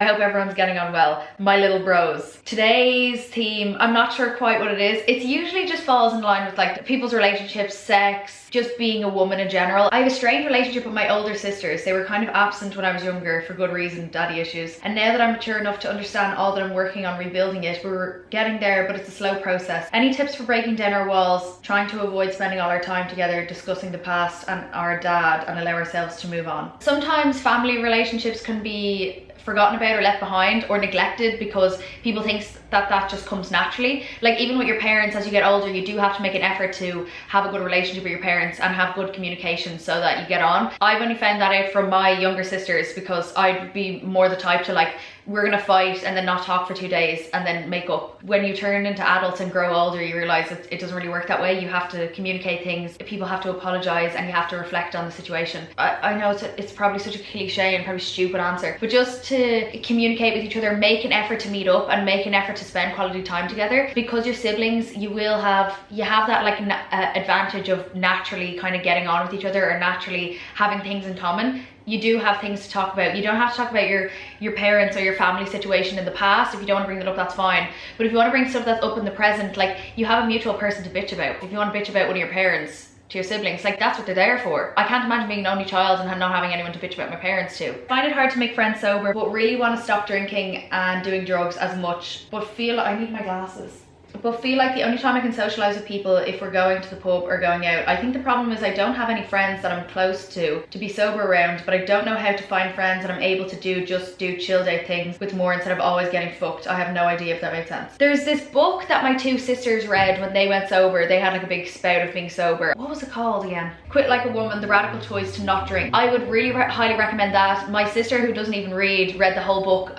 I hope everyone's getting on well. My little bros. Today's theme, I'm not sure quite what it is. It usually just falls in line with like people's relationships, sex, just being a woman in general. I have a strained relationship with my older sisters. They were kind of absent when I was younger for good reason, daddy issues. And now that I'm mature enough to understand all that I'm working on rebuilding it, we're getting there, but it's a slow process. Any tips for breaking down our walls, trying to avoid spending all our time together, discussing the past and our dad, and allow ourselves to move on? Sometimes family relationships can be forgotten about or left behind or neglected because people think that just comes naturally. Like even with your parents, as you get older, you do have to make an effort to have a good relationship with your parents and have good communication so that you get on. I've only found that out from my younger sisters because I'd be more the type to like, we're gonna fight and then not talk for 2 days and then make up. When you turn into adults and grow older, you realize that it doesn't really work that way. You have to communicate things, people have to apologize, and you have to reflect on the situation. I know it's probably such a cliche and probably stupid answer, but just to communicate with each other, make an effort to meet up and make an effort to spend quality time together. Because you're siblings, you have that like advantage of naturally kind of getting on with each other or naturally having things in common. You do have things to talk about. You don't have to talk about your parents or your family situation in the past. If you don't want to bring that up, that's fine. But if you want to bring stuff that's up in the present, like you have a mutual person to bitch about. If you want to bitch about one of your parents to your siblings, like that's what they're there for. I can't imagine being an only child and not having anyone to bitch about my parents to. Find it hard to make friends sober, but really want to stop drinking and doing drugs as much, but feel I need my glasses. But feel like the only time I can socialise with people if we're going to the pub or going out. I think the problem is I don't have any friends that I'm close to be sober around, but I don't know how to find friends that I'm able to just do chilled out things with more instead of always getting fucked. I have no idea if that makes sense. There's this book that my 2 sisters read when they went sober. They had like a big spout of being sober. What was it called again? Quit Like a Woman, The Radical Choice to Not Drink. I would really highly recommend that. My sister, who doesn't even read the whole book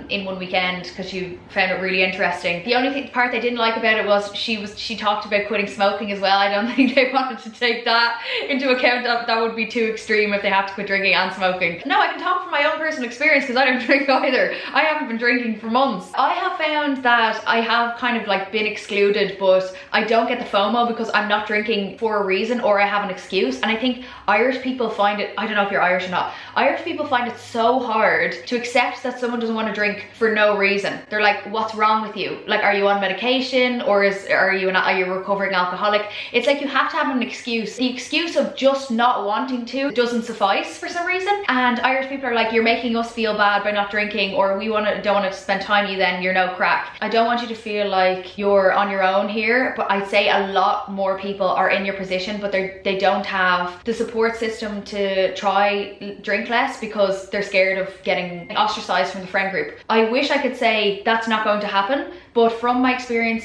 in one weekend because she found it really interesting. The only part they didn't like about it was she talked about quitting smoking as well. I don't think they wanted to take that into account. That would be too extreme if they have to quit drinking and smoking. No, I can talk from my own personal experience because I don't drink either. I haven't been drinking for months. I have found that I have kind of like been excluded, but I don't get the FOMO because I'm not drinking for a reason or I have an excuse. And I think Irish people find it, I don't know if you're Irish or not, Irish people find it so hard to accept that someone doesn't want to drink for no reason. They're like, what's wrong with you? Like, are you on medication? Or are you a recovering alcoholic? It's like you have to have an excuse. The excuse of just not wanting to doesn't suffice for some reason. And Irish people are like, you're making us feel bad by not drinking, or we don't want to spend time with you, then you're no crack. I don't want you to feel like you're on your own here, but I'd say a lot more people are in your position, but they don't have the support system to try drink less because they're scared of getting ostracized from the friend group. I wish I could say that's not going to happen, but from my experience,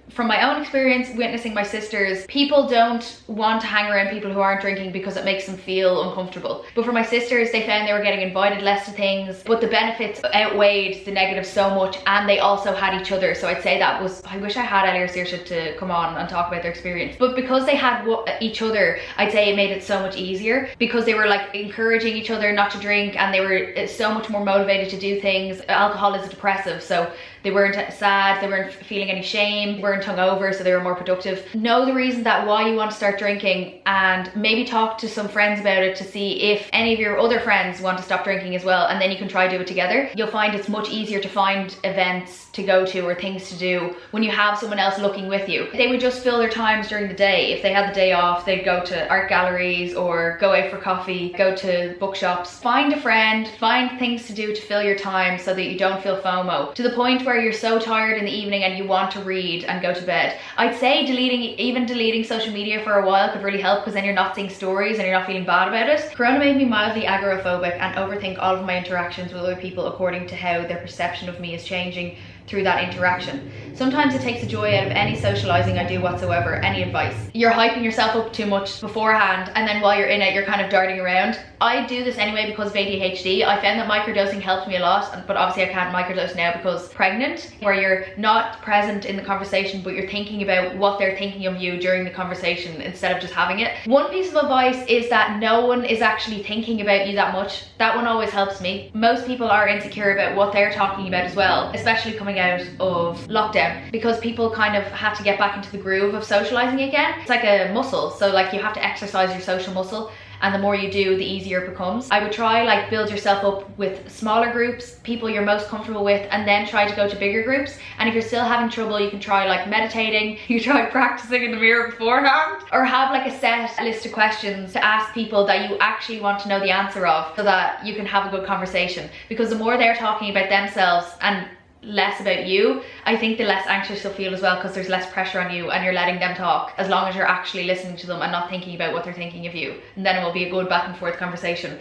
from my own experience witnessing my sisters, people don't want to hang around people who aren't drinking because it makes them feel uncomfortable. But for my sisters, they found they were getting invited less to things, but the benefits outweighed the negatives so much, and they also had each other. So I'd say that was, I wish I had Ellie or Saoirse to come on and talk about their experience. But because they had each other, I'd say it made it so much easier because they were like encouraging each other not to drink, and they were so much more motivated to do things. Alcohol is a depressive, so they weren't sad, they weren't feeling any shame, weren't hungover, so they were more productive. Know the reason that why you want to start drinking, and maybe talk to some friends about it to see if any of your other friends want to stop drinking as well, and then you can try do it together. You'll find it's much easier to find events to go to or things to do when you have someone else looking with you. They would just fill their times during the day. If they had the day off, they'd go to art galleries or go out for coffee, go to bookshops. Find a friend, find things to do to fill your time so that you don't feel FOMO, to the point where you're so tired in the evening and you want to read and go to bed. I'd say deleting social media for a while could really help, because then you're not seeing stories and you're not feeling bad about it. Corona made me mildly agoraphobic and overthink all of my interactions with other people according to how their perception of me is changing through that interaction. Sometimes it takes the joy out of any socializing I do whatsoever. Any advice? You're hyping yourself up too much beforehand, and then while you're in it, you're kind of darting around. I do this anyway because of ADHD. I found that microdosing helped me a lot, but obviously I can't microdose now because pregnant, where you're not present in the conversation, but you're thinking about what they're thinking of you during the conversation instead of just having it. One piece of advice is that no one is actually thinking about you that much. That one always helps me. Most people are insecure about what they're talking about as well, especially coming out of lockdown, because people kind of had to get back into the groove of socializing again. It's like a muscle, so like you have to exercise your social muscle. and the more you do, the easier it becomes. I would try like build yourself up with smaller groups, people you're most comfortable with, and then try to go to bigger groups. And if you're still having trouble, you can try like meditating, you try practicing in the mirror beforehand, or have like a set list of questions to ask people that you actually want to know the answer of, so that you can have a good conversation. Because the more they're talking about themselves and less about you, I think the less anxious you'll feel as well, because there's less pressure on you and you're letting them talk, as long as you're actually listening to them and not thinking about what they're thinking of you. And then it will be a good back and forth conversation.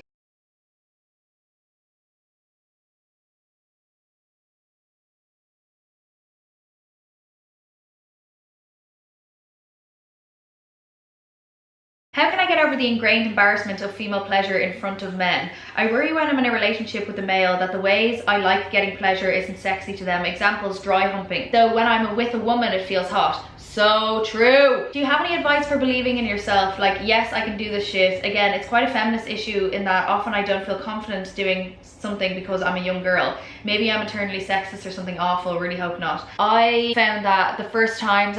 How can I get over the ingrained embarrassment of female pleasure in front of men? I worry when I'm in a relationship with a male that the ways I like getting pleasure isn't sexy to them. Examples, dry humping. Though when I'm with a woman, it feels hot. So true. Do you have any advice for believing in yourself? Like, yes, I can do this shit. Again, it's quite a feminist issue in that often I don't feel confident doing something because I'm a young girl. Maybe I'm eternally sexist or something awful, really hope not. I found that the first time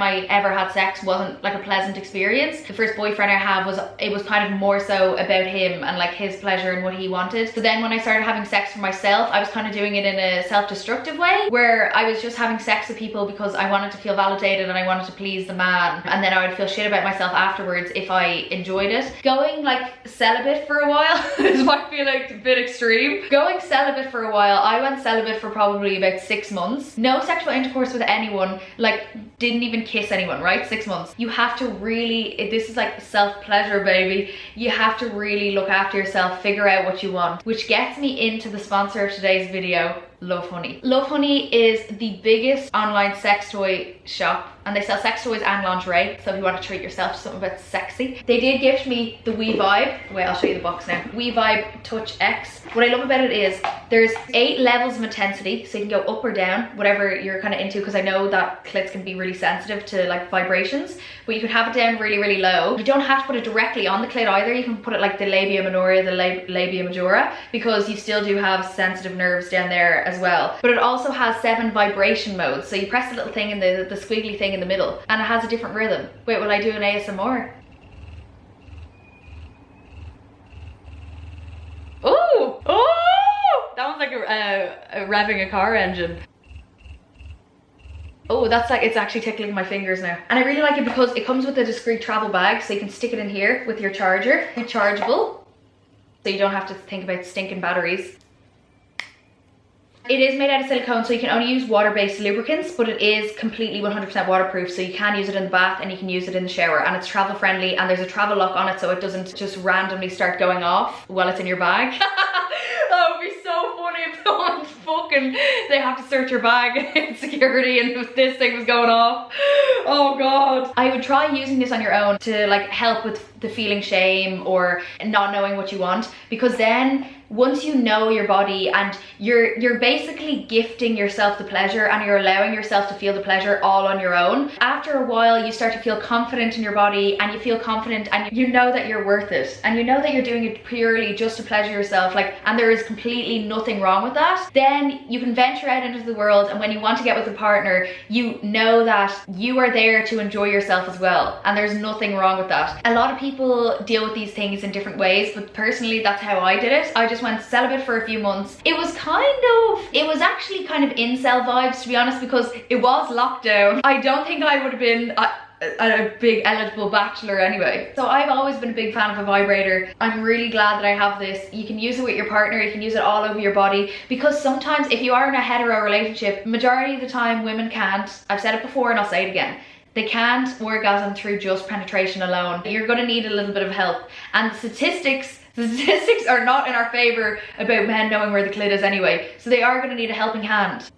I ever had sex wasn't like a pleasant experience. The first boyfriend I had was kind of more so about him and like his pleasure and what he wanted. So then when I started having sex for myself, I was kind of doing it in a self-destructive way, where I was just having sex with people because I wanted to feel validated and I wanted to please the man, and then I would feel shit about myself afterwards if I enjoyed it. Going like celibate for a while is might feel like a bit extreme. Going celibate for a while, I went celibate for probably about 6 months. No sexual intercourse with anyone, like didn't even kiss anyone, right? 6 months. You have to really, this is like self-pleasure, baby. You have to really look after yourself, figure out what you want. Which gets me into the sponsor of today's video, Love Honey. Love Honey is the biggest online sex toy shop, and they sell sex toys and lingerie, so if you want to treat yourself to something a bit sexy. They did gift me the We Vibe. Wait, I'll show you the box now. We Vibe Touch X. What I love about it is there's 8 levels of intensity, so you can go up or down, whatever you're kind of into, because I know that clits can be really sensitive to like vibrations, but you can have it down really, really low. You don't have to put it directly on the clit either. You can put it like the labia minora, the labia majora, because you still do have sensitive nerves down there as well. But it also has 7 vibration modes, so you press the little thing in the squiggly thing in the middle, and it has a different rhythm. Wait, will I do an ASMR? Oh, oh, that was like a revving a car engine. Oh, that's like, it's actually tickling my fingers now. And I really like it because it comes with a discreet travel bag, so you can stick it in here with your charger. Rechargeable, so you don't have to think about stinking batteries. It is made out of silicone, so you can only use water-based lubricants, but it is completely 100% waterproof, so you can use it in the bath and you can use it in the shower, and it's travel friendly, and there's a travel lock on it so it doesn't just randomly start going off while it's in your bag. That would be so funny if someone fucking, they have to search your bag in security and this thing was going off. Oh god. I would try using this on your own to like help with the feeling shame or not knowing what you want, because then once you know your body and you're basically gifting yourself the pleasure and you're allowing yourself to feel the pleasure all on your own, after a while you start to feel confident in your body, and you feel confident and you know that you're worth it, and you know that you're doing it purely just to pleasure yourself, like, and there is completely nothing wrong with that. Then you can venture out into the world, and when you want to get with a partner, you know that you are there to enjoy yourself as well, and there's nothing wrong with that. A lot of people deal with these things in different ways, but personally that's how I did it. I just went celibate for a few months. It was actually kind of incel vibes, to be honest, because it was lockdown. I don't think I would have been a big eligible bachelor anyway. So I've always been a big fan of a vibrator. I'm really glad that I have this. You can use it with your partner, you can use it all over your body, because sometimes if you are in a hetero relationship, majority of the time women can't, I've said it before and I'll say it again, they can't orgasm through just penetration alone. You're gonna need a little bit of help, and the statistics are not in our favor about men knowing where the clit is anyway, so they are going to need a helping hand.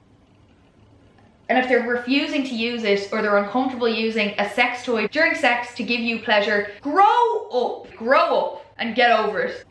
And if they're refusing to use it, or they're uncomfortable using a sex toy during sex to give you pleasure, grow up and get over it.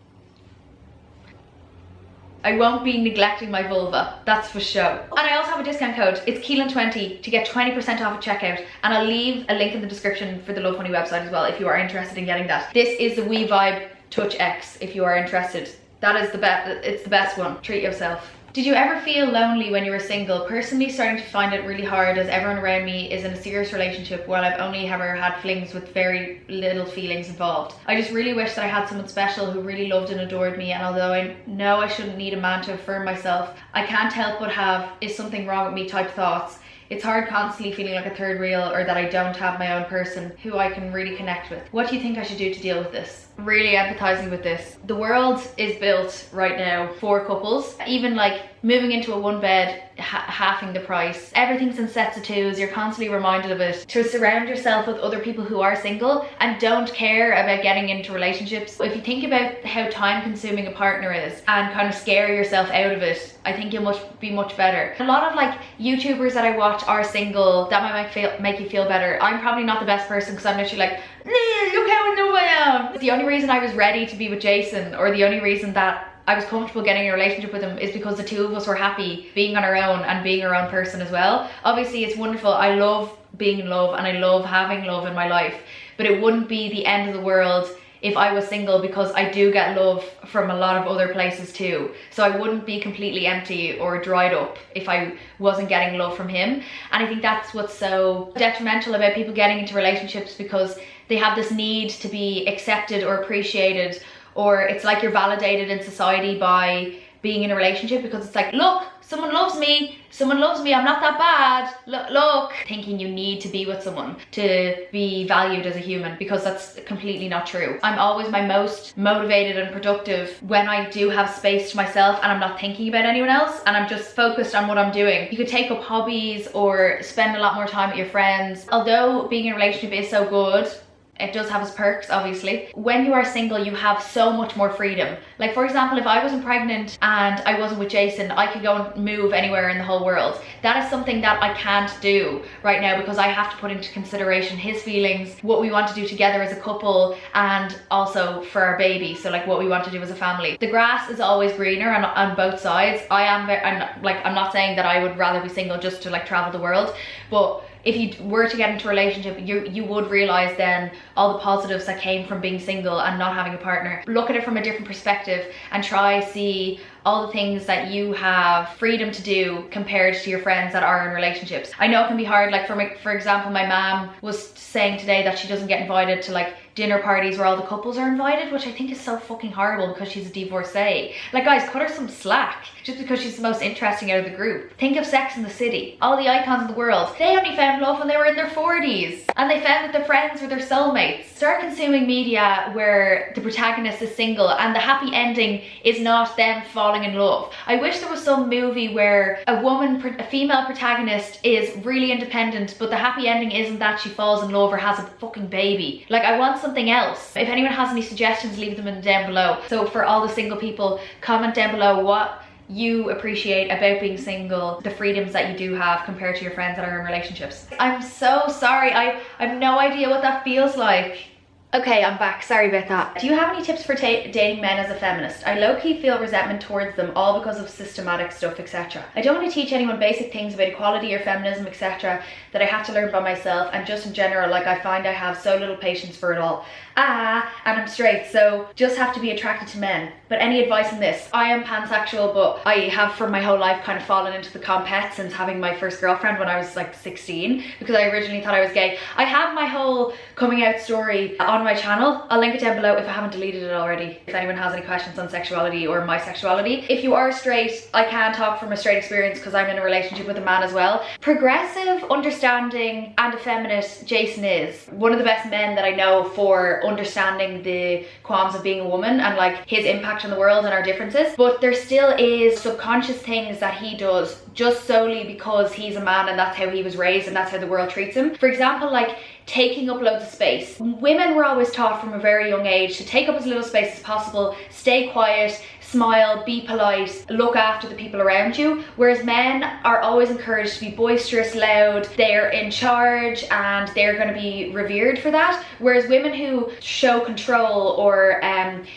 I won't be neglecting my vulva, that's for sure. And I also have a discount code, it's Keelan20, to get 20% off at checkout, and I'll leave a link in the description for the Love Honey website as well if you are interested in getting that. This is the We Vibe Touch X if you are interested. That is the best, it's the best one. Treat yourself. Did you ever feel lonely when you were single? Personally, starting to find it really hard as everyone around me is in a serious relationship while I've only ever had flings with very little feelings involved. I just really wish that I had someone special who really loved and adored me, and although I know I shouldn't need a man to affirm myself, I can't help but have "is something wrong with me" type thoughts. It's hard constantly feeling like a third wheel, or that I don't have my own person who I can really connect with. What do you think I should do to deal with this? Really empathizing with this. The world is built right now for couples. Even like moving into a one bed, halving the price. Everything's in sets of twos. You're constantly reminded of it. To surround yourself with other people who are single and don't care about getting into relationships. If you think about how time consuming a partner is and kind of scare yourself out of it, I think you must be much better. A lot of like YouTubers that I watch are single. That might make you feel better. I'm probably not the best person because I'm literally like, look how I know I am. The only reason I was ready to be with Jason, or the only reason that I was comfortable getting in a relationship with him, is because the two of us were happy being on our own and being our own person as well. Obviously it's wonderful. I love being in love and I love having love in my life, but it wouldn't be the end of the world if I was single, because I do get love from a lot of other places too. So I wouldn't be completely empty or dried up if I wasn't getting love from him. And I think that's what's so detrimental about people getting into relationships, because they have this need to be accepted or appreciated, or it's like you're validated in society by being in a relationship, because it's like, look, someone loves me, I'm not that bad, look. Thinking you need to be with someone to be valued as a human, because that's completely not true. I'm always my most motivated and productive when I do have space to myself and I'm not thinking about anyone else and I'm just focused on what I'm doing. You could take up hobbies or spend a lot more time with your friends. Although being in a relationship is so good, it does have its perks, obviously. When you are single, you have so much more freedom. Like, for example, if I wasn't pregnant and I wasn't with Jason, I could go and move anywhere in the whole world. That is something that I can't do right now, because I have to put into consideration his feelings, what we want to do together as a couple, and also for our baby. So like what we want to do as a family. The grass is always greener on both sides. I'm not saying that I would rather be single just to like travel the world, but if you were to get into a relationship, you would realize then all the positives that came from being single and not having a partner. Look at it from a different perspective and try see all the things that you have freedom to do compared to your friends that are in relationships. I know it can be hard. Like for example, my mom was saying today that she doesn't get invited to like dinner parties where all the couples are invited, which I think is so fucking horrible, because she's a divorcee. Like, guys, cut her some slack just because she's the most interesting out of the group. Think of Sex and the City. All the icons of the world, they only found love when they were in their 40s, and they found that their friends were their soulmates. Start consuming media where the protagonist is single and the happy ending is not them falling in love. I wish there was some movie where a female protagonist is really independent, but the happy ending isn't that she falls in love or has a fucking baby. Like, I want something else. If anyone has any suggestions, leave them down below. So for all the single people, comment down below what you appreciate about being single, the freedoms that you do have compared to your friends that are in relationships. I'm so sorry. I have no idea what that feels like. Okay, I'm back. Sorry about that. Do you have any tips for dating men as a feminist? I low-key feel resentment towards them, all because of systematic stuff, etc. I don't want to teach anyone basic things about equality or feminism, etc. that I have to learn by myself, and just in general, like, I find I have so little patience for it all. And I'm straight, so just have to be attracted to men. But any advice on this? I am pansexual, but I have for my whole life kind of fallen into the compet since having my first girlfriend when I was like 16, because I originally thought I was gay. I have my whole coming out story on my channel. I'll link it down below if I haven't deleted it already, if anyone has any questions on sexuality or my sexuality. If you are straight, I can talk from a straight experience because I'm in a relationship with a man as well. Progressive, understanding, and effeminate Jason is one of the best men that I know for understanding the qualms of being a woman and like his impact on the world and our differences. But there still is subconscious things that he does just solely because he's a man and that's how he was raised and that's how the world treats him. For example, like taking up loads of space. Women were always taught from a very young age to take up as little space as possible, stay quiet, smile, be polite, look after the people around you, whereas men are always encouraged to be boisterous, loud, they're in charge and they're going to be revered for that, whereas women who show control or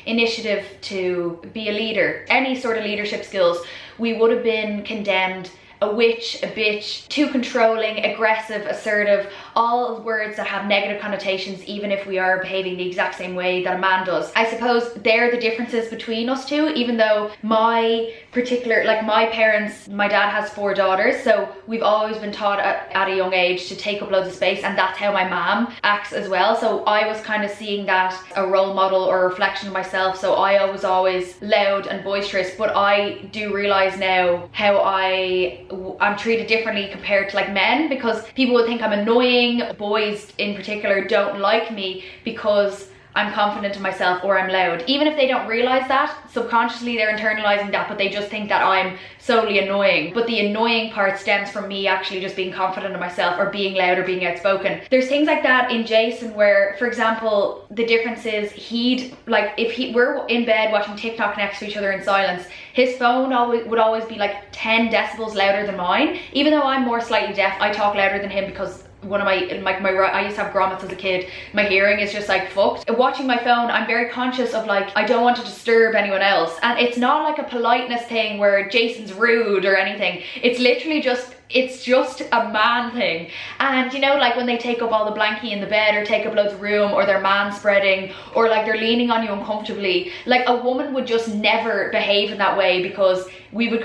initiative to be a leader, any sort of leadership skills, we would have been condemned a witch, a bitch, too controlling, aggressive, assertive, all words that have negative connotations even if we are behaving the exact same way that a man does. I suppose they're the differences between us two, even though my parents, my dad has 4 daughters, so we've always been taught at a young age to take up loads of space, and that's how my mom acts as well. So I was kind of seeing that a role model or a reflection of myself, so I was always loud and boisterous. But I do realize now how I'm treated differently compared to like men, because people would think I'm annoying. Boys in particular don't like me because I'm confident in myself or I'm loud. Even if they don't realize that, subconsciously they're internalizing that, but they just think that I'm solely annoying. But the annoying part stems from me actually just being confident in myself or being loud or being outspoken. There's things like that in Jason where, for example, the difference is we're in bed watching TikTok next to each other in silence, his phone would always be like 10 decibels louder than mine. Even though I'm more slightly deaf, I talk louder than him because one of I used to have grommets as a kid. My hearing is just like fucked. Watching my phone, I'm very conscious of like, I don't want to disturb anyone else. And it's not like a politeness thing where Jason's rude or anything. It's literally just a man thing. And you know, like when they take up all the blankie in the bed or take up loads of room, or they're man spreading, or like they're leaning on you uncomfortably, like a woman would just never behave in that way because we would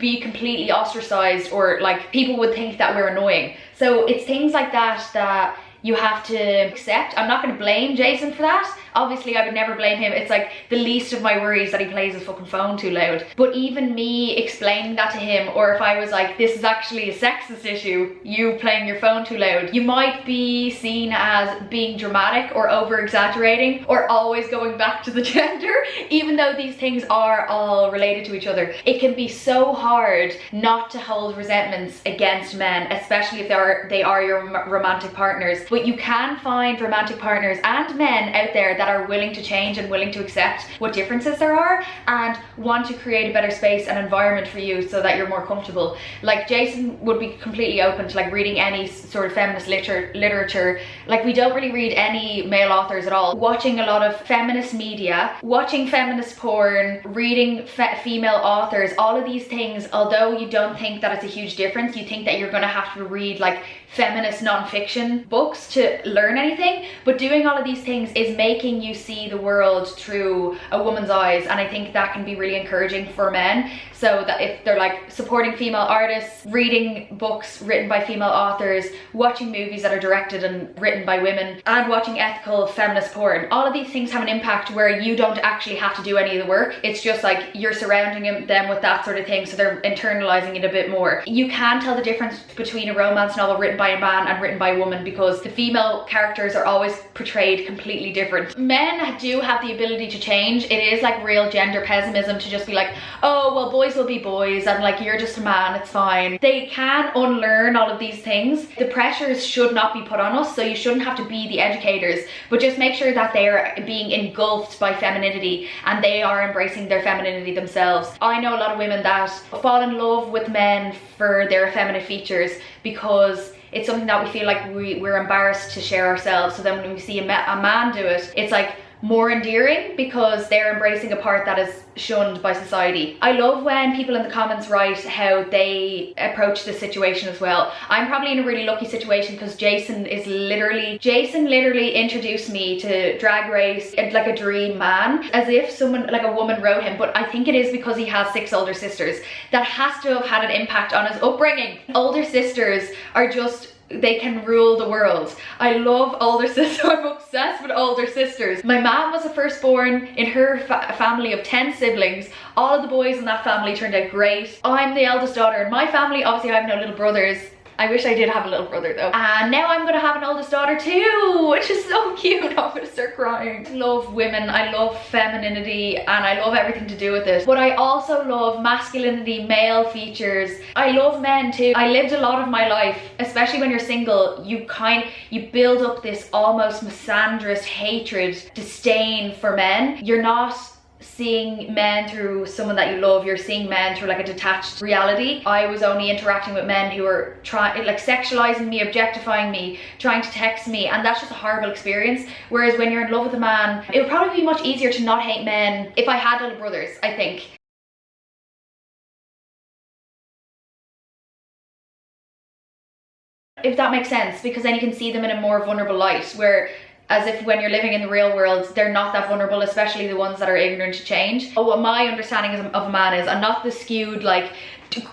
be completely ostracized, or like people would think that we're annoying. So it's things like that you have to accept. I'm not going to blame Jason for that. Obviously, I would never blame him. It's like the least of my worries that he plays his fucking phone too loud. But even me explaining that to him, or if I was like, this is actually a sexist issue, you playing your phone too loud, you might be seen as being dramatic or over exaggerating or always going back to the gender, even though these things are all related to each other. It can be so hard not to hold resentments against men, especially if they are your romantic partners. But you can find romantic partners and men out there that are willing to change and willing to accept what differences there are and want to create a better space and environment for you so that you're more comfortable. Like Jason would be completely open to like reading any sort of feminist literature. Like we don't really read any male authors at all. Watching a lot of feminist media, watching feminist porn, reading female authors, all of these things, although you don't think that it's a huge difference, you think that you're going to have to read like feminist non-fiction books to learn anything. But doing all of these things is making you see the world through a woman's eyes, and I think that can be really encouraging for men. So that if they're like supporting female artists, reading books written by female authors, watching movies that are directed and written by women, and watching ethical feminist porn, all of these things have an impact where you don't actually have to do any of the work. It's just like you're surrounding them with that sort of thing, so they're internalizing it a bit more. You can tell the difference between a romance novel written by a man and written by a woman because the female characters are always portrayed completely different. Men do have the ability to change. It is like real gender pessimism to just be like, oh well, boys will be boys and like you're just a man, it's fine. They can unlearn all of these things. The pressures should not be put on us, so you shouldn't have to be the educators, but just make sure that they're being engulfed by femininity and they are embracing their femininity themselves. I know a lot of women that fall in love with men for their effeminate features because it's something that we feel like we're embarrassed to share ourselves. So then when we see a man do it, it's like more endearing because they're embracing a part that is shunned by society. I love when people in the comments write how they approach this situation as well. I'm probably in a really lucky situation because Jason literally introduced me to Drag Race like a dream man, as if someone like a woman wrote him. But I think it is because he has 6 older sisters. That has to have had an impact on his upbringing. Older sisters are just, they can rule the world. I love older sisters. I'm obsessed with older sisters. My mom was the firstborn in her family of 10 siblings. All of the boys in that family turned out great. I'm the eldest daughter in my family. Obviously I have no little brothers. I wish I did have a little brother though. And now I'm gonna have an oldest daughter too, which is so cute. I'm gonna start crying. I love women, I love femininity, and I love everything to do with it. But I also love masculinity, male features. I love men too. I lived a lot of my life, especially when you're single, you build up this almost misandrous hatred, disdain for men. You're not seeing men through someone that you love, you're seeing men through like a detached reality. I was only interacting with men who were sexualizing me, objectifying me, trying to text me, and that's just a horrible experience. Whereas when you're in love with a man, it would probably be much easier to not hate men if I had little brothers, I think. if that makes sense, because then you can see them in a more vulnerable light, where as if when you're living in the real world, they're not that vulnerable, especially the ones that are ignorant to change. Oh, what my understanding of a man is, I'm not the skewed, like,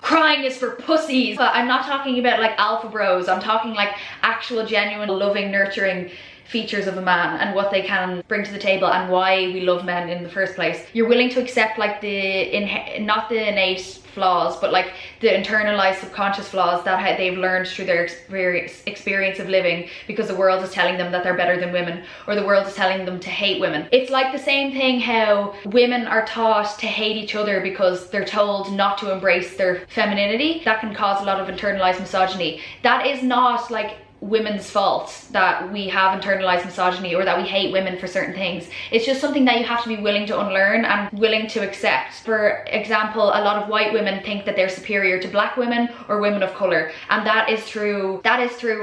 crying is for pussies, but I'm not talking about like alpha bros. I'm talking like actual, genuine, loving, nurturing features of a man and what they can bring to the table and why we love men in the first place. You're willing to accept like not the innate flaws, but like the internalized subconscious flaws that they've learned through their experience of living, because the world is telling them that they're better than women, or the world is telling them to hate women. It's like the same thing how women are taught to hate each other because they're told not to embrace their femininity. That can cause a lot of internalized misogyny. That is not like women's fault that we have internalized misogyny or that we hate women for certain things. It's just something that you have to be willing to unlearn and willing to accept. For example, a lot of white women think that they're superior to black women or women of color, and that is through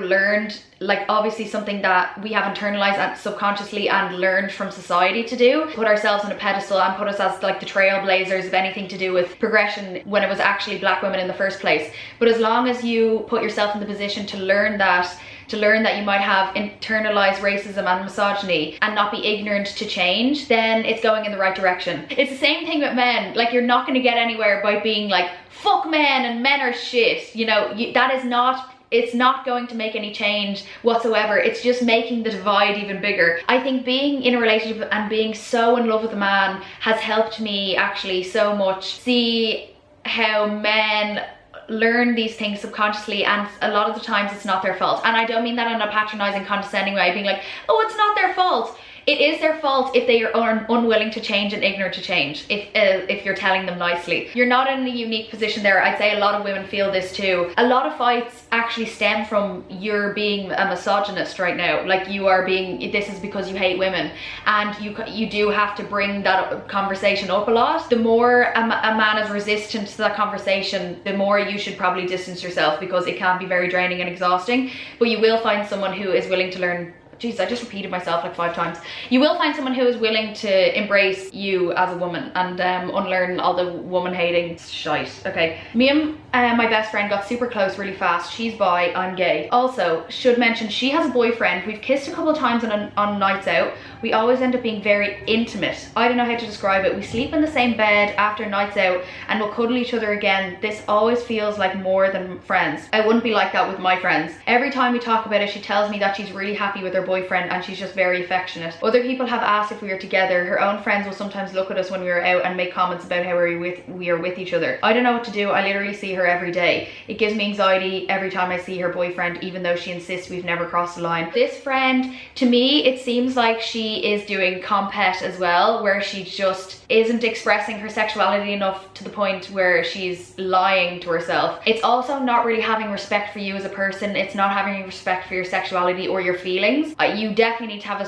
learned, like obviously something that we have internalized and subconsciously and learned from society to do, put ourselves on a pedestal and put us as like the trailblazers of anything to do with progression, when it was actually black women in the first place. But as long as you put yourself in the position to learn that you might have internalized racism and misogyny and not be ignorant to change, then it's going in the right direction. It's the same thing with men. Like, you're not going to get anywhere by being like, fuck men and men are shit. You know, it's not going to make any change whatsoever. It's just making the divide even bigger. I think being in a relationship and being so in love with a man has helped me actually so much see how men learn these things subconsciously, and a lot of the times it's not their fault. And I don't mean that in a patronizing, condescending way, being like, oh, it's not their fault. It is their fault if they are unwilling to change and ignorant to change, if you're telling them nicely. You're not in a unique position there. I'd say a lot of women feel this too. A lot of fights actually stem from you're being a misogynist right now. Like, this is because you hate women, and you do have to bring that conversation up a lot. The more a man is resistant to that conversation, the more you should probably distance yourself, because it can be very draining and exhausting. But you will find someone who is willing to learn. Jeez, I just repeated myself like 5 times. You will find someone who is willing to embrace you as a woman and unlearn all the woman hating shite. Okay, me and my best friend got super close really fast. She's bi, I'm gay. Also, should mention, she has a boyfriend. We've kissed a couple of times on nights out. We always end up being very intimate. I don't know how to describe it. We sleep in the same bed after nights out and we'll cuddle each other again. This always feels like more than friends. I wouldn't be like that with my friends. Every time we talk about it, she tells me that she's really happy with her boyfriend and she's just very affectionate. Other people have asked if we are together. Her own friends will sometimes look at us when we are out and make comments about how we are with each other. I don't know what to do. I literally see her every day. It gives me anxiety every time I see her boyfriend, even though she insists we've never crossed the line. This friend, to me, it seems like she is doing compet as well, where she just isn't expressing her sexuality enough to the point where she's lying to herself. It's also not really having respect for you as a person. It's not having respect for your sexuality or your feelings. You definitely need to have a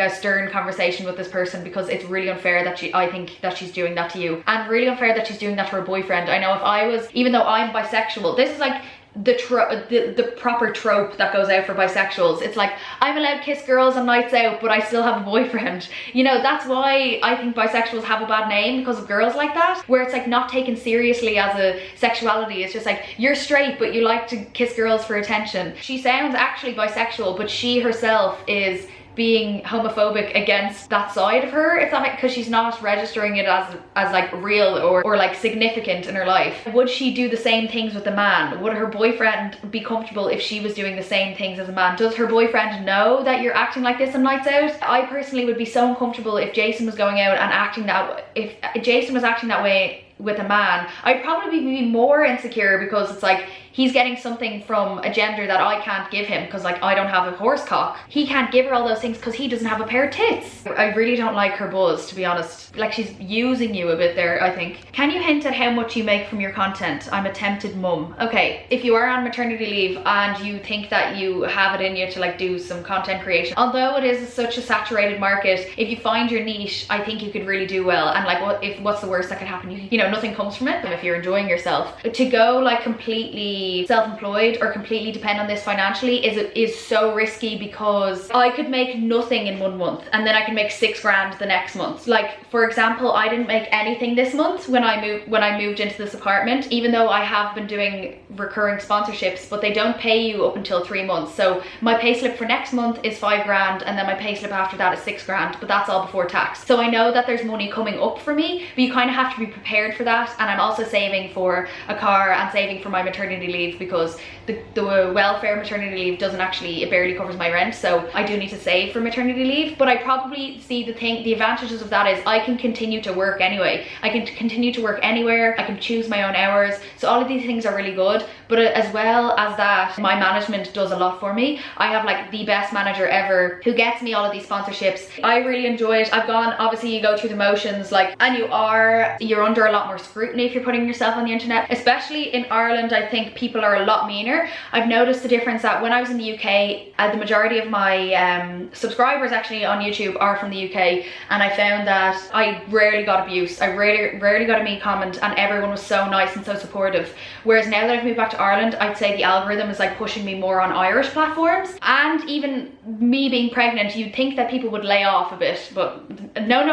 stern conversation with this person, because it's really unfair that I think that she's doing that to you, and really unfair that she's doing that to her boyfriend. I know if I was, even though I'm bisexual, this is like the proper trope that goes out for bisexuals. It's like, I'm allowed to kiss girls on nights out, but I still have a boyfriend. You know, that's why I think bisexuals have a bad name, because of girls like that, where it's like not taken seriously as a sexuality. It's just like, you're straight, but you like to kiss girls for attention. She sounds actually bisexual, but she herself is being homophobic against that side of her, if that makes, because she's not registering it as like real or like significant in her life. Would she do the same things with a man? Would her boyfriend be comfortable if she was doing the same things as a man? Does her boyfriend know that you're acting like this on nights out? I personally would be so uncomfortable if Jason was going out and acting that, if Jason was acting that way with a man. I'd probably be more insecure, because it's like, he's getting something from a gender that I can't give him, because like, I don't have a horse cock. He can't give her all those things because he doesn't have a pair of tits. I really don't like her buzz, to be honest. Like, she's using you a bit there, I think. Can you hint at how much you make from your content? I'm a tempted mum. Okay, if you are on maternity leave and you think that you have it in you to like do some content creation, although it is such a saturated market, if you find your niche, I think you could really do well. And like, what's the worst that could happen? You know, nothing comes from it if you're enjoying yourself. To go like completely self-employed or completely depend on this financially is so risky, because I could make nothing in 1 month and then I can make 6 grand the next month. Like for example, I didn't make anything this month when I moved into this apartment, even though I have been doing recurring sponsorships, but they don't pay you up until 3 months. So my payslip for next month is 5 grand, and then my payslip after that is 6 grand, but that's all before tax. So I know that there's money coming up for me, but you kind of have to be prepared for that. And I'm also saving for a car and saving for my maternity leave, because the welfare maternity leave doesn't actually, it barely covers my rent, so I do need to save for maternity leave. But I probably see the advantages of that is I can continue to work anyway. I can continue to work anywhere, I can choose my own hours, so all of these things are really good. But as well as that, my management does a lot for me. I have like the best manager ever who gets me all of these sponsorships. I really enjoy it. I've gone, obviously you go through the motions, like, and you're under a lot more scrutiny if you're putting yourself on the internet, especially in Ireland. I think people are a lot meaner. I've noticed the difference that when I was in the UK, the majority of my subscribers actually on YouTube are from the UK, and I found that I rarely got abuse. I rarely got a mean comment, and everyone was so nice and so supportive. Whereas now that I've moved back to Ireland, I'd say the algorithm is like pushing me more on Irish platforms. And even me being pregnant, you'd think that people would lay off a bit, but no.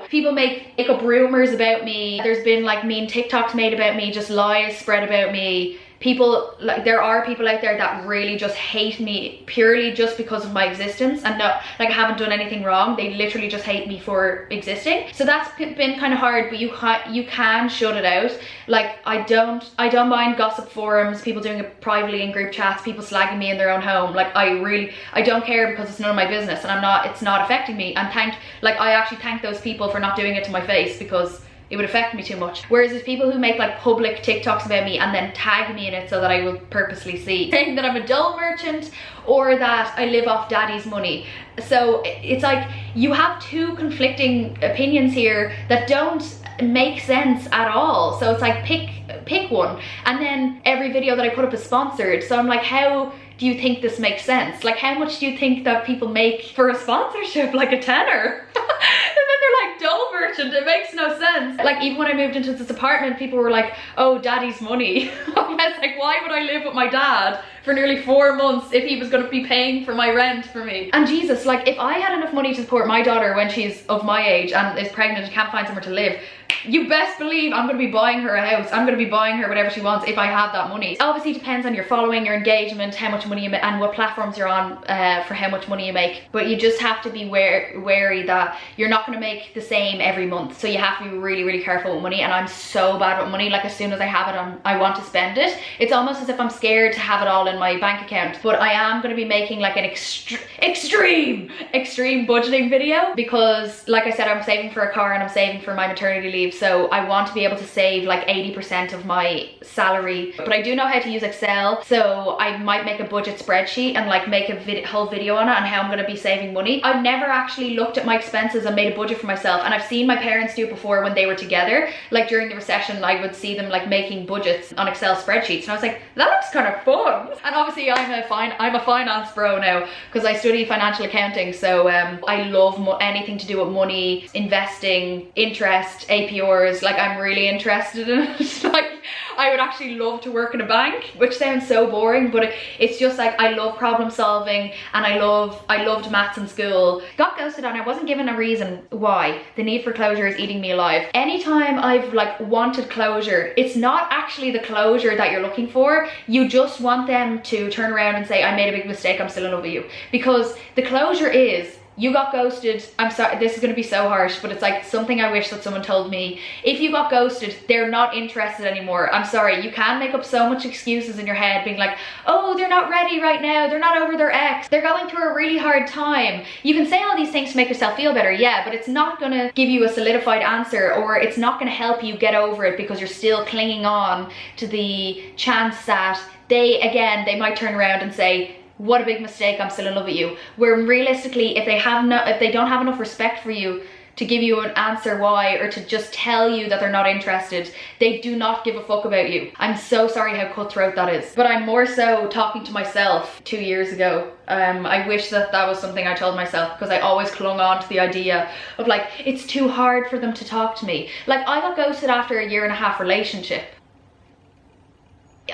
People make up rumors about me. There's been like mean TikToks made about me, just lies spread about me. People, like, there are people out there that really just hate me purely just because of my existence, and no, like, I haven't done anything wrong. They literally just hate me for existing. So that's been kind of hard, but you can shut it out. Like, I don't mind gossip forums, people doing it privately in group chats, people slagging me in their own home. Like, I don't care, because it's none of my business, and it's not affecting me. And I actually thank those people for not doing it to my face, because it would affect me too much. Whereas there's people who make like public TikToks about me and then tag me in it so that I will purposely see, saying that I'm a doll merchant or that I live off daddy's money. So it's like you have two conflicting opinions here that don't make sense at all. So it's like pick one, and then every video that I put up is sponsored. So I'm like, how do you think this makes sense? Like, how much do you think that people make for a sponsorship? Like a tenner? And then they're like, doll merchant, it makes no sense. Like, even when I moved into this apartment, people were like, oh, daddy's money. I was like, why would I live with my dad for nearly 4 months if he was going to be paying for my rent for me? And Jesus, like, if I had enough money to support my daughter when she's of my age and is pregnant and can't find somewhere to live, you best believe I'm going to be buying her a house. I'm going to be buying her whatever she wants if I have that money. It obviously depends on your following, your engagement, how much money you make, and what platforms you're on for how much money you make. But you just have to be wary that you're not going to make the same every month. So you have to be really, really careful with money. And I'm so bad with money. Like, as soon as I have it, I want to spend it. It's almost as if I'm scared to have it all in my bank account. But I am going to be making like an extreme budgeting video, because like I said, I'm saving for a car and I'm saving for my maternity leave. So I want to be able to save like 80% of my salary. But I do know how to use Excel, so I might make a budget spreadsheet and like make a whole video on it on how I'm going to be saving money. I've never actually looked at my expenses and made a budget for myself, and I've seen my parents do it before when they were together. Like during the recession, I would see them like making budgets on Excel spreadsheets, and I was like, that looks kind of fun. And obviously I'm a finance bro now, because I study financial accounting. So I love anything to do with money, investing, interest, APRs. Like, I'm really interested in it. Like, I would actually love to work in a bank, which sounds so boring, but it's just like, I love problem solving, and I loved maths in school. Got ghosted on, I wasn't given a reason why. The need for closure is eating me alive. Anytime I've like wanted closure, it's not actually the closure that you're looking for. You just want them to turn around and say, I made a big mistake, I'm still in love with you. Because the closure is, you got ghosted. I'm sorry, this is going to be so harsh, but it's like something I wish that someone told me. If you got ghosted, they're not interested anymore. I'm sorry, you can make up so much excuses in your head, being like, oh, they're not ready right now, they're not over their ex, they're going through a really hard time. You can say all these things to make yourself feel better, yeah, but it's not going to give you a solidified answer, or it's not going to help you get over it, because you're still clinging on to the chance that they might turn around and say, what a big mistake, I'm still in love with you. Where realistically, if they don't have enough respect for you to give you an answer why, or to just tell you that they're not interested, they do not give a fuck about you. I'm so sorry how cutthroat that is. But I'm more so talking to myself 2 years ago. I wish that was something I told myself, because I always clung on to the idea of like, it's too hard for them to talk to me. Like, I got ghosted after a 1.5 year relationship.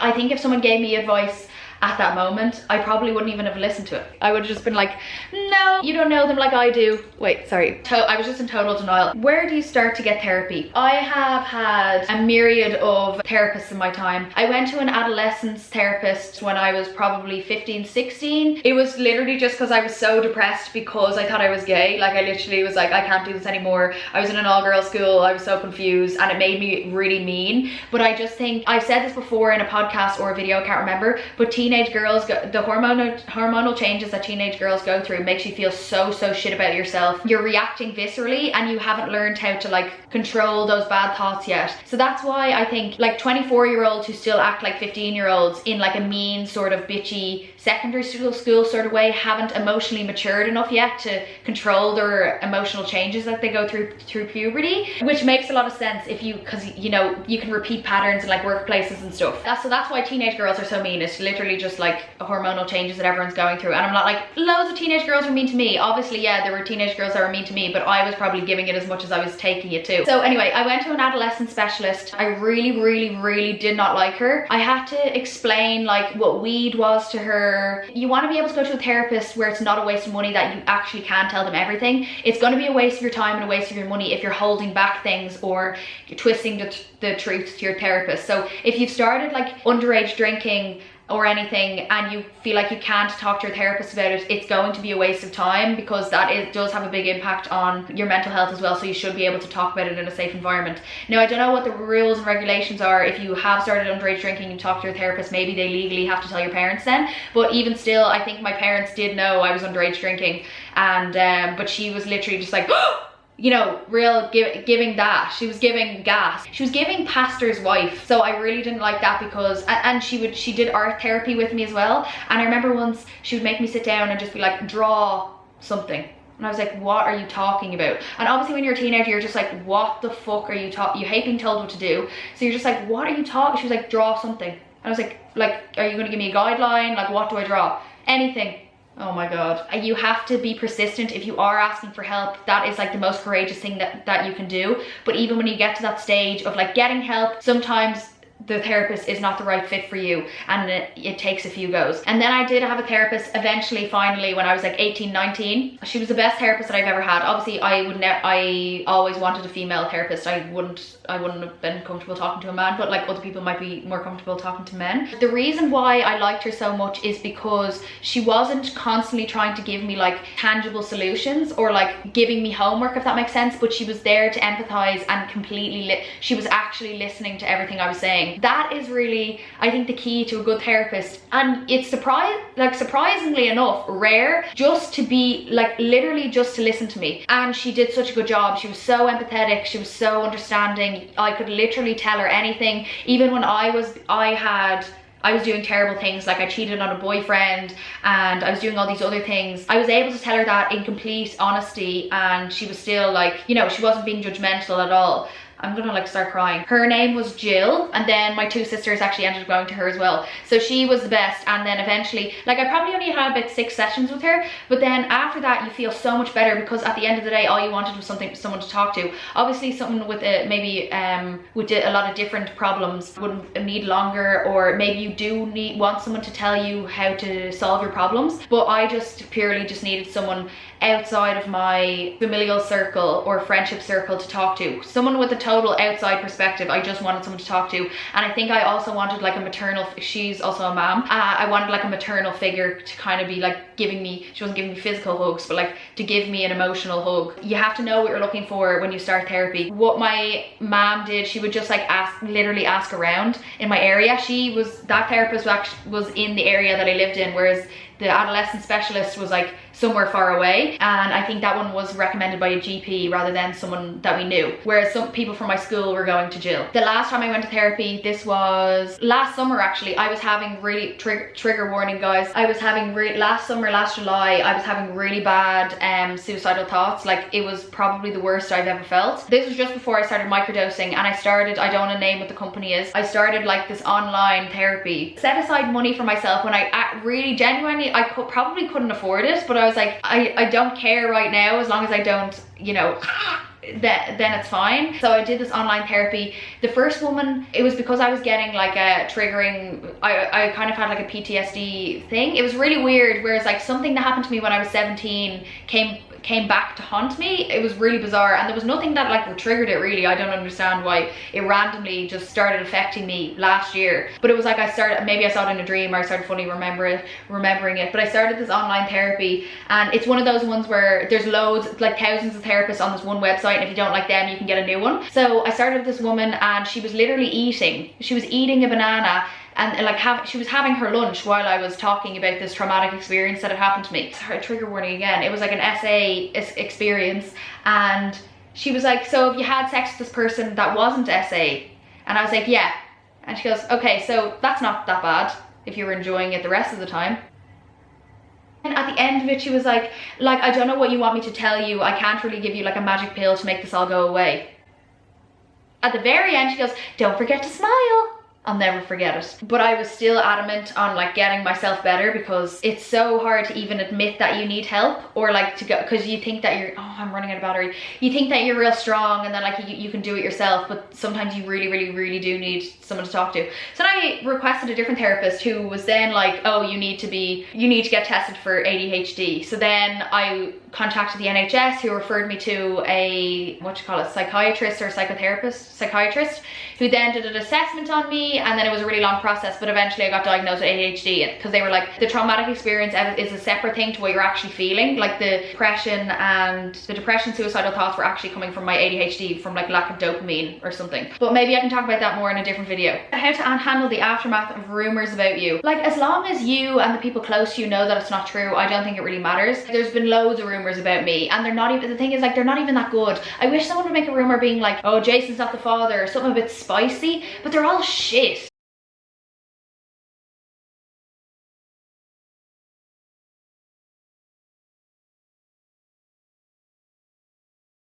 I think if someone gave me advice at that moment, I probably wouldn't even have listened to it. I would have just been like, no, you don't know them like I do. Wait, sorry. I was just in total denial. Where do you start to get therapy? I have had a myriad of therapists in my time. I went to an adolescence therapist when I was probably 15, 16. It was literally just because I was so depressed because I thought I was gay. Like, I literally was like, I can't do this anymore. I was in an all-girls school. I was so confused, and it made me really mean. But I just think, I've said this before in a podcast or a video, I can't remember, but teenage girls, the hormonal changes that teenage girls go through makes you feel so shit about yourself. You're reacting viscerally, and you haven't learned how to like control those bad thoughts yet. So that's why I think like 24-year-olds who still act like 15-year-olds in like a mean sort of bitchy secondary school sort of way haven't emotionally matured enough yet to control their emotional changes that they go through puberty, which makes a lot of sense if you, because you know, you can repeat patterns in like workplaces and stuff. So that's why teenage girls are so mean. It's literally just like hormonal changes that everyone's going through. And I'm not like, loads of teenage girls were mean to me. Obviously, yeah, there were teenage girls that were mean to me, but I was probably giving it as much as I was taking it too. So anyway, I went to an adolescent specialist. I really did not like her. I had to explain like what weed was to her. You want to be able to go to a therapist where it's not a waste of money, that you actually can tell them everything. It's going to be a waste of your time and a waste of your money if you're holding back things or you're twisting the truth to your therapist. So if you've started like underage drinking or anything and you feel like you can't talk to your therapist about it, it's going to be a waste of time, because does have a big impact on your mental health as well. So you should be able to talk about it in a safe environment. Now, I don't know what the rules and regulations are. If you have started underage drinking and talk to your therapist, maybe they legally have to tell your parents then. But even still, I think my parents did know I was underage drinking, and but she was literally just like, you know, giving that. She was giving gas. She was giving pastor's wife. So I really didn't like that, because, and she did art therapy with me as well. And I remember once she would make me sit down and just be like, draw something. And I was like, what are you talking about? And obviously when you're a teenager, you're just like, what the fuck are you talking? You hate being told what to do. So you're just like, what are you talking? She was like, draw something. And I was like, are you gonna give me a guideline? Like, what do I draw? Anything. Oh my god. You have to be persistent if you are asking for help. That is like the most courageous thing that you can do. But even when you get to that stage of like getting help, sometimes the therapist is not the right fit for you, and it takes a few goes. And then I did have a therapist eventually, finally, when I was like 18, 19. She was the best therapist that I've ever had. Obviously, I always wanted a female therapist. I wouldn't have been comfortable talking to a man, but like other people might be more comfortable talking to men. The reason why I liked her so much is because she wasn't constantly trying to give me like tangible solutions or like giving me homework, if that makes sense, but she was there to empathize and she was actually listening to everything I was saying. That is really, I think, the key to a good therapist. And it's surprisingly enough rare, just to be like, literally just to listen to me. And she did such a good job. She was so empathetic, she was so understanding. I could literally tell her anything. Even when I was doing terrible things, like I cheated on a boyfriend and I was doing all these other things, I was able to tell her that in complete honesty, and she was still like, you know, she wasn't being judgmental at all. I'm gonna like start crying. Her name was Jill, and then my two sisters actually ended up going to her as well. So she was the best. And then eventually, like, I probably only had about 6 sessions with her, but then after that you feel so much better, because at the end of the day all you wanted was someone to talk to. Obviously someone with with a lot of different problems wouldn't need longer, or maybe you do want someone to tell you how to solve your problems. But I just purely just needed someone outside of my familial circle or friendship circle to talk to. Someone with a total outside perspective. I just wanted someone to talk to. And I think I also wanted like a maternal, she's also a mom. I wanted like a maternal figure to kind of be like giving me, she wasn't giving me physical hugs, but like to give me an emotional hug. You have to know what you're looking for when you start therapy. What my mom did, she would just like literally ask around in my area. That therapist was in the area that I lived in, whereas the adolescent specialist was like somewhere far away, and I think that one was recommended by a GP rather than someone that we knew, whereas some people from my school were going to Jill. The last time I went to therapy, this was last summer actually. I was having really, trigger warning guys, I was having last July, I was having really bad suicidal thoughts. Like, it was probably the worst I've ever felt. This was just before I started microdosing, and I don't want to name what the company is, I started like this online therapy. Set aside money for myself when I really genuinely probably couldn't afford it, but I was like, I don't care right now, as long as I don't, you know, then it's fine. So I did this online therapy. The first woman, it was because I was getting like a triggering, I kind of had like a PTSD thing. It was really weird, whereas like something that happened to me when I was 17 came back to haunt me. It was really bizarre, and there was nothing that like triggered it really. I don't understand why it randomly just started affecting me last year. But it was like maybe I saw it in a dream, or I started fully remembering it. But I started this online therapy, and it's one of those ones where there's loads, like thousands of therapists on this one website, and if you don't like them, you can get a new one. So I started with this woman, and she was literally eating a banana, and like she was having her lunch while I was talking about this traumatic experience that had happened to me. Sorry, trigger warning again. It was like an SA experience, and she was like, so if you had sex with this person that wasn't SA? And I was like, yeah. And she goes, okay, so that's not that bad if you were enjoying it the rest of the time. And at the end of it, she was like, I don't know what you want me to tell you. I can't really give you like a magic pill to make this all go away. At the very end, she goes, don't forget to smile. I'll never forget it. But I was still adamant on like getting myself better, because it's so hard to even admit that you need help, or like to go, because you think that you're, oh, I'm running out of battery. You think that you're real strong, and then like you can do it yourself, but sometimes you really do need someone to talk to. So then I requested a different therapist, who was then like, oh, you need to get tested for ADHD. So then I contacted the NHS, who referred me to a, psychiatrist or psychiatrist, who then did an assessment on me, and then it was a really long process, but eventually I got diagnosed with ADHD, because they were like, the traumatic experience is a separate thing to what you're actually feeling. Like the depression suicidal thoughts were actually coming from my ADHD, from like lack of dopamine or something. But maybe I can talk about that more in a different video. How to handle the aftermath of rumors about you. Like, as long as you and the people close to you know that it's not true, I don't think it really matters. There's been loads of rumors about me, and they're not even, the thing is, like, they're not even that good. I wish someone would make a rumor being like, oh, Jason's not the father, or something a bit spicy, but they're all shit.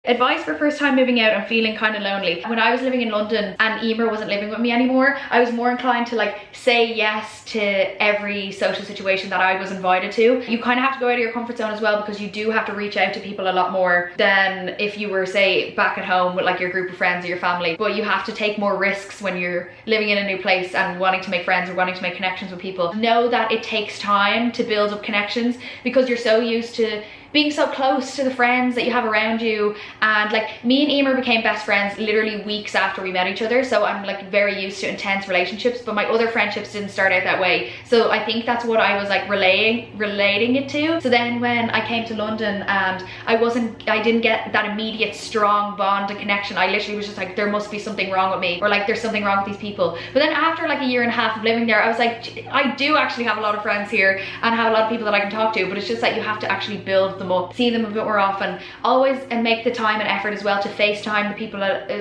Advice for first time moving out and feeling kind of lonely. When I was living in London and Emer wasn't living with me anymore, I was more inclined to like say yes to every social situation that I was invited to. You kind of have to go out of your comfort zone as well, because you do have to reach out to people a lot more than if you were, say, back at home with like your group of friends or your family. But you have to take more risks when you're living in a new place and wanting to make friends or wanting to make connections with people. Know that it takes time to build up connections, because you're so used to being so close to the friends that you have around you. And like, me and Emer became best friends literally weeks after we met each other, so I'm like very used to intense relationships, but my other friendships didn't start out that way. So I think that's what I was like relating it to. So then when I came to London and I didn't get that immediate strong bond and connection, I literally was just like, there must be something wrong with me, or like there's something wrong with these people. But then after like a year and a half of living there, I was like, I do actually have a lot of friends here and have a lot of people that I can talk to, but it's just that you have to actually build them up, see them a bit more often, always, and make the time and effort as well to FaceTime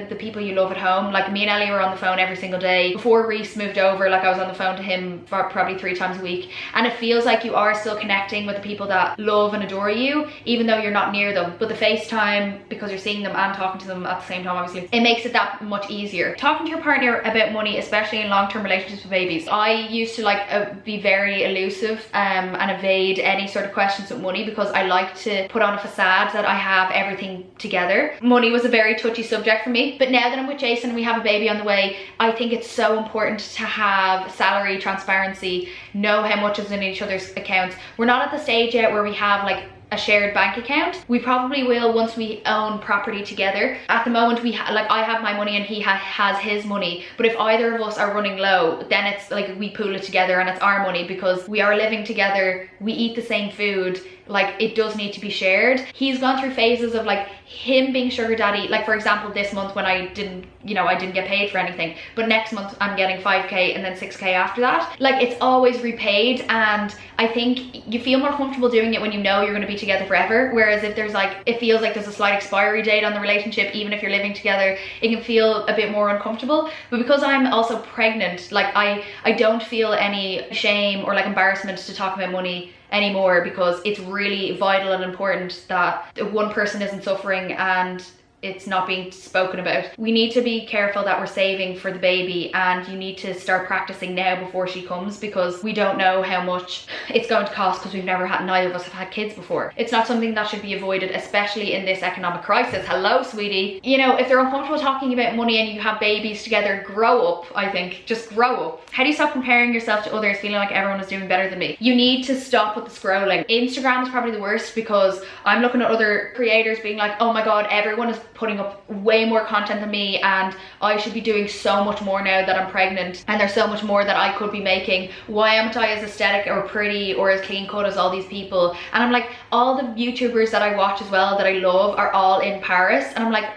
the people you love at home. Like, me and Ellie were on the phone every single day. Before Reese moved over, like, I was on the phone to him for probably 3 times a week, and it feels like you are still connecting with the people that love and adore you, even though you're not near them. But the FaceTime, because you're seeing them and talking to them at the same time, obviously, it makes it that much easier. Talking to your partner about money, especially in long-term relationships with babies. I used to like be very elusive and evade any sort of questions with money, because I like to put on a facade that I have everything together. Money was a very touchy subject for me, but now that I'm with Jason and we have a baby on the way, I think it's so important to have salary transparency, know how much is in each other's accounts. We're not at the stage yet where we have like a shared bank account. We probably will once we own property together. At the moment, I have my money and he has his money, but if either of us are running low, then it's like we pool it together and it's our money, because we are living together, we eat the same food. Like, it does need to be shared. He's gone through phases of like him being sugar daddy. Like, for example, this month when I didn't get paid for anything, but next month I'm getting 5k and then 6k after that. Like, it's always repaid, and I think you feel more comfortable doing it when you know you're going to be together forever. Whereas if there's like, it feels like there's a slight expiry date on the relationship, even if you're living together, it can feel a bit more uncomfortable. But because I'm also pregnant, like I don't feel any shame or like embarrassment to talk about money anymore, because it's really vital and important that one person isn't suffering and it's not being spoken about. We need to be careful that we're saving for the baby, and you need to start practicing now before she comes, because we don't know how much it's going to cost, because neither of us have had kids before. It's not something that should be avoided, especially in this economic crisis. Hello, sweetie. You know, if they're uncomfortable talking about money and you have babies together, grow up. I think just grow up. How do you stop comparing yourself to others, feeling like everyone is doing better than me? You need to stop with the scrolling. Instagram is probably the worst, because I'm looking at other creators being like, oh my god, everyone is putting up way more content than me, and I should be doing so much more now that I'm pregnant, and there's so much more that I could be making. Why am I as aesthetic or pretty or as clean cut as all these people? And I'm like, all the YouTubers that I watch as well that I love are all in Paris, and I'm like,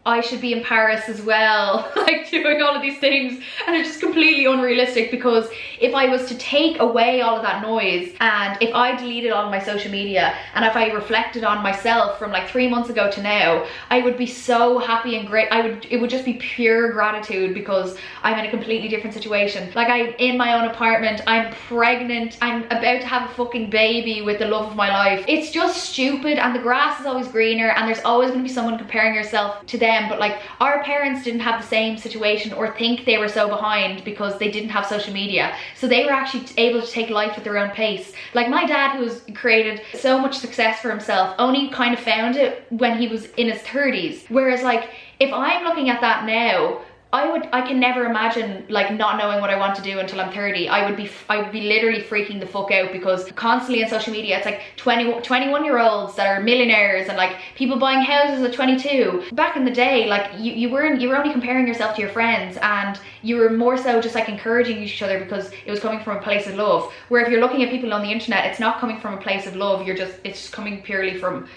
I should be in Paris as well, like doing all of these things, and it's just completely unrealistic, because if I was to take away all of that noise, and if I deleted all of my social media, and if I reflected on myself from like 3 months ago to now, I would be so happy and great. It would just be pure gratitude, because I'm in a completely different situation. Like, I'm in my own apartment, I'm pregnant, I'm about to have a fucking baby with the love of my life. It's just stupid, and the grass is always greener, and there's always going to be someone comparing yourself to them. But like, our parents didn't have the same situation or think they were so behind because they didn't have social media, so they were actually able to take life at their own pace. Like, my dad, who's created so much success for himself, only kind of found it when he was in his 30s, whereas like, if I'm looking at that now, I can never imagine like not knowing what I want to do until I'm 30. I would be literally freaking the fuck out, because constantly on social media it's like 21-year-olds that are millionaires, and like people buying houses at 22. Back in the day, like you were only comparing yourself to your friends, and you were more so just like encouraging each other because it was coming from a place of love. Where if you're looking at people on the internet, it's not coming from a place of love, it's just coming purely from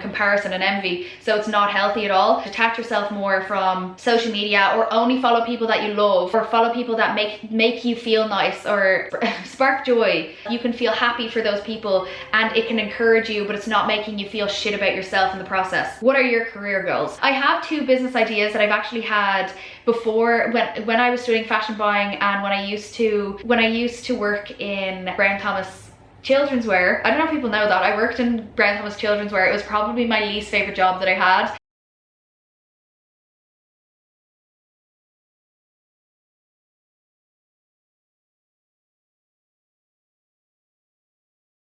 comparison and envy. So it's not healthy at all. Detach yourself more from social media, or only follow people that you love, or follow people that make you feel nice or spark joy. You can feel happy for those people, and it can encourage you, but it's not making you feel shit about yourself in the process. What are your career goals? I have 2 business ideas that I've actually had before, when I was studying fashion buying, and when I used to work in Brown Thomas children's wear. I don't know if people know that I worked in Brown Thomas children's wear. It was probably my least favorite job that I had.